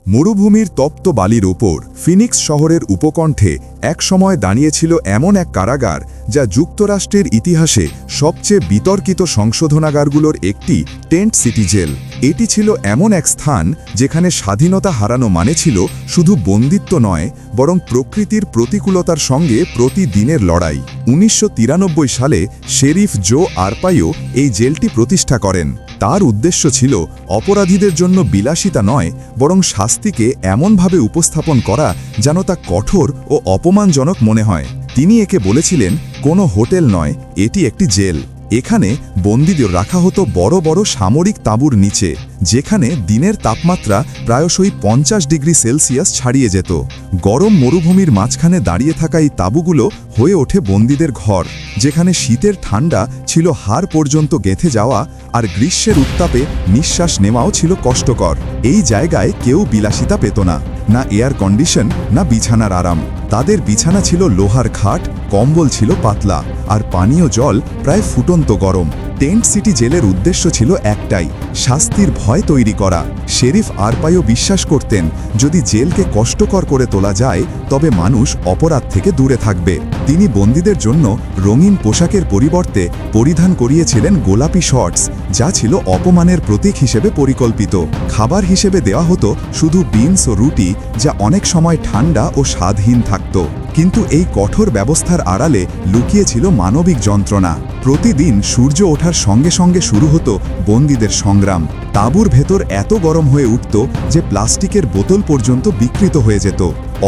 মরুভূমির তপ্ত বালির ওপর ফিনিক্স শহরের উপকণ্ঠে একসময় দাঁড়িয়েছিল এমন এক কারাগার যা যুক্তরাষ্ট্রের ইতিহাসে সবচেয়ে বিতর্কিত সংশোধনাগারগুলোর একটি, টেন্ট সিটি জেল। এটি ছিল এমন এক স্থান যেখানে স্বাধীনতা হারানো মানে ছিল শুধু বন্দিত্ব নয়, বরং প্রকৃতির প্রতিকূলতার সঙ্গে প্রতিদিনের লড়াই। ১৯৯৩ সালে শেরিফ জো আরপাইও এই জেলটি প্রতিষ্ঠা করেন। তার উদ্দেশ্য ছিল অপরাধীদের জন্য বিলাসিতা নয়, বরং শাস্তিকে এমনভাবে উপস্থাপন করা যেন তা কঠোর ও অপমানজনক মনে হয়। তিনি একে বলেছিলেন, কোনো হোটেল নয়, এটি একটি জেল। এখানে বন্দীদের রাখা হতো বড় বড় সামরিক তাঁবুর নিচে, যেখানে দিনের তাপমাত্রা প্রায়শই ৫০ ডিগ্রি সেলসিয়াস ছাড়িয়ে যেত। গরম মরুভূমির মাঝখানে দাঁড়িয়ে থাকা এই তাঁবুগুলো হয়ে ওঠে বন্দীদের ঘর, যেখানে শীতের ঠান্ডা ছিল হাড় পর্যন্ত গেঁথে যাওয়া, আর গ্রীষ্মের উত্তাপে নিঃশ্বাস নেওয়াও ছিল কষ্টকর। এই জায়গায় কেউ বিলাসিতা পেত না, না এয়ার কন্ডিশন, না বিছানার আরাম। তাদের বিছানা ছিল লোহার খাট, কম্বল ছিল পাতলা, আর পানীয় জল প্রায় ফুটন্ত গরম। টেন্ট সিটি জেলের উদ্দেশ্য ছিল একটাই, শাস্তির ভয় তৈরি করা। শেরিফ আরপাইও বিশ্বাস করতেন, যদি জেলকে কষ্টকর করে তোলা যায় তবে মানুষ অপরাধ থেকে দূরে থাকবে। তিনি বন্দীদের জন্য রঙিন পোশাকের পরিবর্তে পরিধান করিয়েছিলেন গোলাপি শর্টস, যা ছিল অপমানের প্রতীক হিসেবে পরিকল্পিত। খাবার হিসেবে দেওয়া হতো শুধু বিনস ও রুটি, যা অনেক সময় ঠান্ডা ও স্বাদহীন থাকত। কিন্তু এই কঠোর ব্যবস্থার আড়ালে লুকিয়েছিল মানবিক যন্ত্রণা। প্রতিদিন সূর্য ওঠার সঙ্গে সঙ্গে শুরু হতো বন্দীদের সংগ্রাম। তাঁবুর ভেতর এত গরম হয়ে উঠত যে প্লাস্টিকের বোতল পর্যন্ত বিকৃত হয়ে যেত।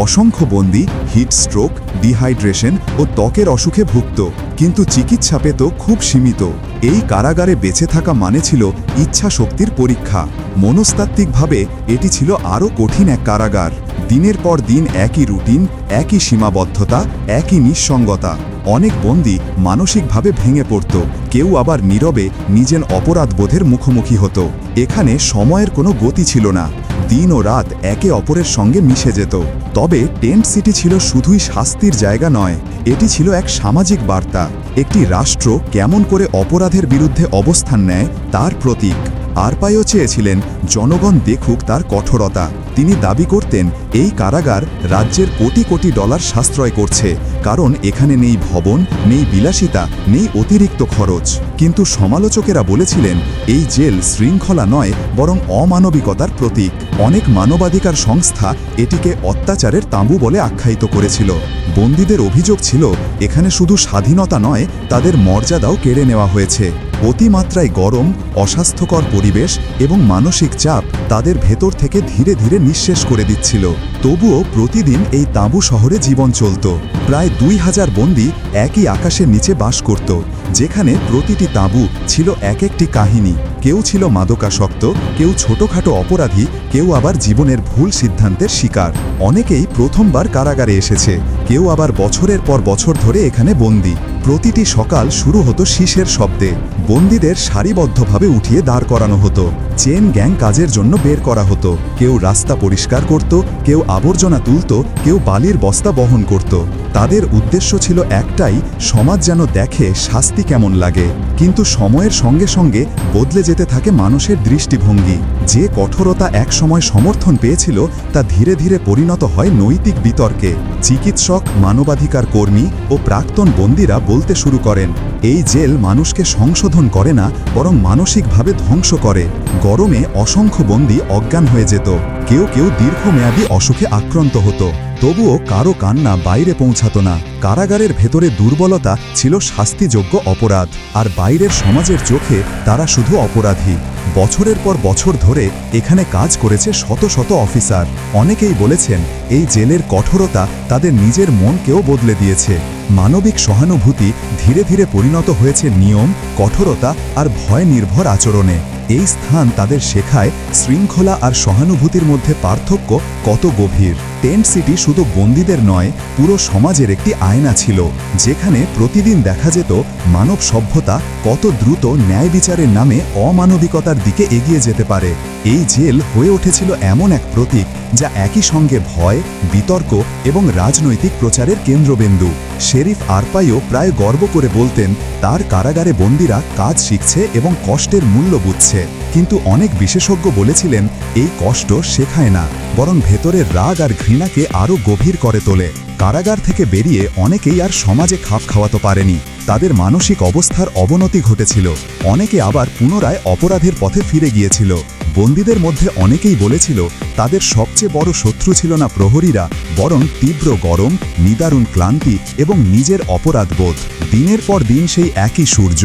অসংখ্য বন্দী হিট স্ট্রোক, ডিহাইড্রেশন ও ত্বকের অসুখে ভুগত, কিন্তু চিকিৎসা পেত খুব সীমিত। এই কারাগারে বেঁচে থাকা মানে ছিল ইচ্ছা শক্তির পরীক্ষা। মনস্তাত্ত্বিকভাবে এটি ছিল আরও কঠিন এক কারাগার। দিনের পর দিন একই রুটিন, একই সীমাবদ্ধতা, একই নিঃসঙ্গতা। অনেক বন্দী মানসিকভাবে ভেঙে পড়ত, কেউ আবার নীরবে নিজের অপরাধবোধের মুখোমুখি হতো। এখানে সময়ের কোনো গতি ছিল না, দিন ও রাত একে অপরের সঙ্গে মিশে যেত। তবে টেন্ট সিটি ছিল শুধুই শাস্তির জায়গা নয়, এটি ছিল এক সামাজিক বার্তা, একটি রাষ্ট্র কেমন করে অপরাধের বিরুদ্ধে অবস্থান নেয় তার প্রতীক। আরপাইও চেয়েছিলেন জনগণ দেখুক তার কঠোরতা। তিনি দাবি করতেন, এই কারাগার রাজ্যের কোটি কোটি ডলার সাশ্রয় করছে, কারণ এখানে নেই ভবন, নেই বিলাসিতা, নেই অতিরিক্ত খরচ। কিন্তু সমালোচকেরা বলেছিলেন, এই জেল শৃঙ্খলা নয়, বরং অমানবিকতার প্রতীক। অনেক মানবাধিকার সংস্থা এটিকে অত্যাচারের তাঁবু বলে আখ্যায়িত করেছিল। বন্দীদের অভিযোগ ছিল, এখানে শুধু স্বাধীনতা নয়, তাদের মর্যাদাও কেড়ে নেওয়া হয়েছে। অতিমাত্রায় গরম, অস্বাস্থ্যকর পরিবেশ এবং মানসিক চাপ তাদের ভেতর থেকে ধীরে ধীরে নিঃশেষ করে দিচ্ছিল। তবুও প্রতিদিন এই তাঁবু শহরে জীবন চলত। প্রায় ২০০০ বন্দী একই আকাশের নিচে বাস করত, যেখানে প্রতিটি তাঁবু ছিল এক একটি কাহিনী। কেউ ছিল মাদকাসক্ত, কেউ ছোটখাটো অপরাধী, কেউ আবার জীবনের ভুল সিদ্ধান্তের শিকার। অনেকেই প্রথমবার কারাগারে এসেছে, কেউ আবার বছরের পর বছর ধরে এখানে বন্দী। প্রতিটি সকাল শুরু হতো শীষের শব্দে। বন্দীদের সারিবদ্ধভাবে উঠিয়ে দাঁড় করানো হতো, চেন গ্যাং কাজের জন্য বের করা হতো। কেউ রাস্তা পরিষ্কার করত, কেউ আবর্জনা তুলত, কেউ বালির বস্তা বহন করত। তাদের উদ্দেশ্য ছিল একটাই, সমাজ যেন দেখে শাস্তি কেমন লাগে। কিন্তু সময়ের সঙ্গে সঙ্গে বদলে যেতে থাকে মানুষের দৃষ্টিভঙ্গি। যে কঠোরতা একসময় সমর্থন পেয়েছিল, তা ধীরে ধীরে পরিণত হয় নৈতিক বিতর্কে। চিকিৎসক, মানবাধিকার কর্মী ও প্রাক্তন বন্দীরা বলতে শুরু করেন, এই জেল মানুষকে সংশোধন করে না, বরং মানসিকভাবে ধ্বংস করে। গরমে অসংখ্য বন্দী অজ্ঞান হয়ে যেত, কেউ কেউ দীর্ঘমেয়াদী অসুখে আক্রান্ত হতো। তবুও কারো কান্না বাইরে পৌঁছাতো না। কারাগারের ভেতরে দুর্বলতা ছিল শাস্তিযোগ্য অপরাধ, আর বাইরের সমাজের চোখে তারা শুধু অপরাধী। বছরের পর বছর ধরে এখানে কাজ করেছে শত শত অফিসার। অনেকেই বলেছেন, এই জেলের কঠোরতা তাদের নিজের মনকেও বদলে দিয়েছে। মানবিক সহানুভূতি ধীরে ধীরে পরিণত হয়েছে নিয়ম, কঠোরতা আর ভয় নির্ভর আচরণে। এই স্থান তাদের শেখায় শৃঙ্খলা আর সহানুভূতির মধ্যে পার্থক্য কত গভীর। টেন্ট সিটি শুধু বন্দীদের নয়, পুরো সমাজের একটি আয়না ছিল, যেখানে প্রতিদিন দেখা যেত মানব সভ্যতা কত দ্রুত ন্যায় বিচারের নামে অমানবিকতার দিকে এগিয়ে যেতে পারে। এই জেল হয়ে উঠেছিল এমন এক প্রতীক যা একই সঙ্গে ভয়, বিতর্ক এবং রাজনৈতিক প্রচারের কেন্দ্রবিন্দু। শেরিফ আরপাইও প্রায় গর্ব করে বলতেন, তার কারাগারে বন্দীরা কাজ শিখছে এবং কষ্টের মূল্য বুঝছে। কিন্তু অনেক বিশেষজ্ঞ বলেছিলেন, এই কষ্ট শেখায় না, বরং ভেতরের রাগ আর ঘৃণাকে আরও গভীর করে তোলে। কারাগার থেকে বেরিয়ে অনেকেই আর সমাজে খাপ খাওয়াতে পারেনি। তাদের মানসিক অবস্থার অবনতি ঘটেছিল। অনেকে আবার পুনরায় অপরাধের পথে ফিরে গিয়েছিল। বন্দীদের মধ্যে অনেকেই বলেছিল, তাদের সবচেয়ে বড় শত্রু ছিল না প্রহরীরা, বরং তীব্র গরম, নিদারুণ ক্লান্তি এবং নিজের অপরাধবোধ। দিনের পর দিন সেই একই সূর্য,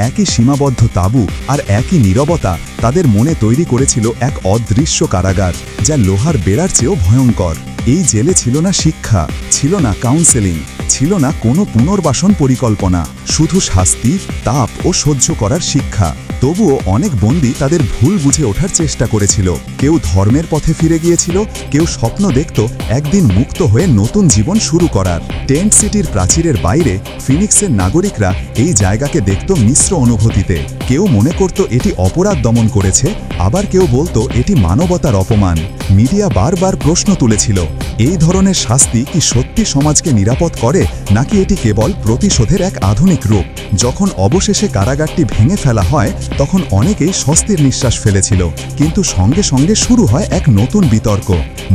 একই সীমাবদ্ধ তাঁবু আর একই নীরবতা তাদের মনে তৈরি করেছিল এক অদৃশ্য কারাগার, যা লোহার বেড়ার চেয়েও ভয়ঙ্কর। এই জেলে ছিল না শিক্ষা, ছিল না কাউন্সেলিং, ছিল না কোনো পুনর্বাসন পরিকল্পনা, শুধু শাস্তি, তাপ ও সহ্য করার শিক্ষা। তবুও অনেক বন্দী তাদের ভুল বুঝে ওঠার চেষ্টা করেছিল। কেউ ধর্মের পথে ফিরে গিয়েছিল, কেউ স্বপ্ন দেখত একদিন মুক্ত হয়ে নতুন জীবন শুরু করার। টেন্ট সিটির প্রাচীরের বাইরে ফিনিক্সের নাগরিকরা এই জায়গাকে দেখত মিশ্র অনুভূতিতে। কেউ মনে করত এটি অপরাধ দমন করেছে, আবার কেউ বলতো এটি মানবতার অপমান। মিডিয়া বারবার প্রশ্ন তুলেছিল, এই ধরনের শাস্তি কি সত্যি সমাজকে নিরাপদ করে, নাকি এটি কেবল প্রতিশোধের এক আধুনিক রূপ? যখন অবশেষে কারাগারটি ভেঙে ফেলা হয়, তখন অনেকেই স্বস্তির নিঃশ্বাস ফেলেছিল। কিন্তু সঙ্গে সঙ্গে শুরু হয় এক নতুন বিতর্ক।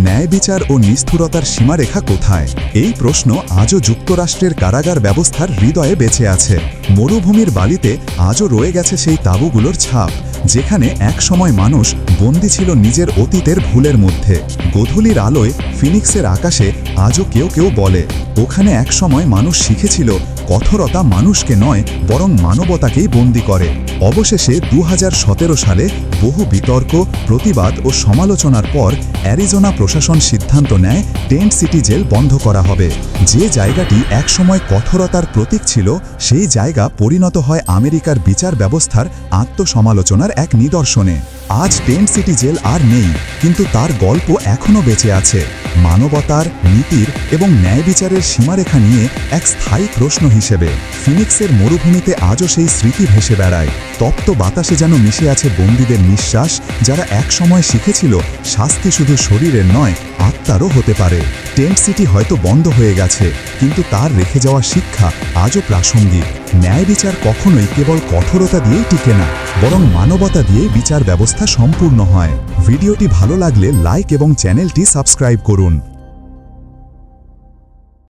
ন্যায় বিচার ও নিষ্ঠুরতার সীমারেখা কোথায়? এই প্রশ্ন আজও যুক্তরাষ্ট্রের কারাগার ব্যবস্থার হৃদয়ে বেঁচে আছে। মরুভূমির বালিতে আজও রয়ে গেছে সেই তাঁবুগুলোর ছাপ, যেখানে একসময় মানুষ বন্দী ছিল নিজের অতীতের ভুলের মধ্যে। গোধূলির আলোয় ফিনিক্সের আকাশে আজও কেউ কেউ বলে, ওখানে একসময় মানুষ শিখেছিল কঠোরতা মানুষকে নয়, বরং মানবতাকেই বন্দী করে। অবশেষে 2017 সালে বহু বিতর্ক, প্রতিবাদ ও সমালোচনার পর অ্যারিজোনা প্রশাসন সিদ্ধান্ত নেয় টেন্ট সিটি জেল বন্ধ করা হবে। যে জায়গাটি একসময় কঠোরতার প্রতীক ছিল, সেই জায়গা পরিণত হয় আমেরিকার বিচার ব্যবস্থার আত্মসমালোচনার এক নিদর্শনে। আজ টেন্ট সিটি জেল আর নেই, কিন্তু তার গল্প এখনও বেঁচে আছে। মানবতার, নীতির এবং ন্যায় বিচারের সীমারেখা নিয়ে এক স্থায়ী প্রশ্ন হিসেবে। ফিনিক্সের মরুভূমিতে আজও সেই স্মৃতি ভেসে বেড়ায়। তপ্ত বাতাসে যেন মিশে আছে বন্দীদের নিঃশ্বাস, যারা একসময় শিখেছিল শাস্তি শুধু শরীরের নয়, আত্মারও হতে পারে। টেন্ট সিটি হয়তো বন্ধ হয়ে গেছে, কিন্তু তার রেখে যাওয়া শিক্ষা আজও প্রাসঙ্গিক। ন্যায় বিচার কখনোই কেবল কঠোরতা দিয়েই টিকে না, বরং মানবতা দিয়ে বিচার ব্যবস্থা সম্পূর্ণ হয়। ভিডিওটি ভালো লাগলে লাইক এবং চ্যানেলটি সাবস্ক্রাইব করুন।